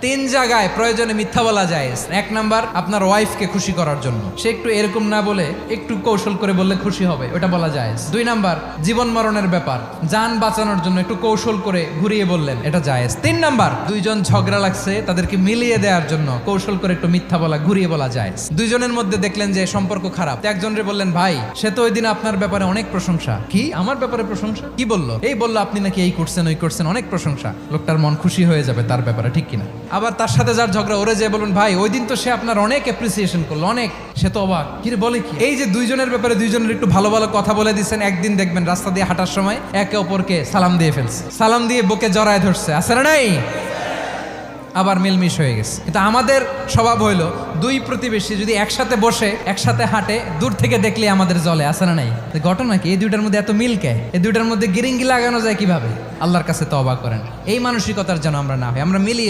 তিন জায়গায় প্রয়োজনে মিথ্যা বলা যায়। এক নাম্বার, আপনার ওয়াইফকে খুশি করার জন্য, সে একটু এরকম না বলে একটু কৌশল করে বললে খুশি হবে, ওটা বলা যায়। দুই নাম্বার, জীবন মরণের ব্যাপার, যান বাঁচানোর জন্য একটু কৌশল করে ঘুরিয়ে বললেন, এটা জায়েজ। তিন নাম্বার, দুইজন ঝগড়া লাগছে তাদেরকে মিলিয়ে দেওয়ার জন্য কৌশল করে একটু মিথ্যা বলা, ঘুরিয়ে বলা যায়। দুইজনের মধ্যে দেখলেন যে সম্পর্ক খারাপ, একজনরে বললেন, ভাই সে তো ওই দিন আপনার ব্যাপারে অনেক প্রশংসা। কি আমার ব্যাপারে প্রশংসা? কি বললো? এই বললো আপনি নাকি এই করছেন ওই করছেন, অনেক প্রশংসা। লোকটার মন খুশি হয়ে যাবে তার ব্যাপারে, ঠিক কিনা? আবার তার সাথে যার ঝগড়া, ওরে যে বলুন, ভাই ওই দিন তো সে আপনার অনেক অ্যাপ্রিসিয়েশন করলো, অনেক, সে তো অবাক, কি রে বলে কি? এই যে দুইজনের ব্যাপারে দুইজনের একটু ভালো ভালো কথা বলে দিচ্ছেন, একদিন দেখবেন রাস্তা দিয়ে হাঁটার সময় একে অপরকে সালাম দিয়ে ফেলছে, সালাম দিয়ে বুকে জড়ায় ধরছে, আছে না নাই? আবার মিলমিশ হয়ে গেছে। কিন্তু আমাদের স্বভাব হইলো, দুই প্রতিবেশী যদি একসাথে বসে একসাথে হাঁটে, দূর থেকে দেখলে আমাদের জ্বলে, আছে না নাই? ঘটনা কি? এই দুইটার মধ্যে এত মিল কে? এই দুইটার মধ্যে গিরিঙ্গি লাগানো যায় কিভাবে? আল্লাহর কাছে তওবা করেন, এই মানসিকতার যেন আমরা না হয়, আমরা মিলিয়ে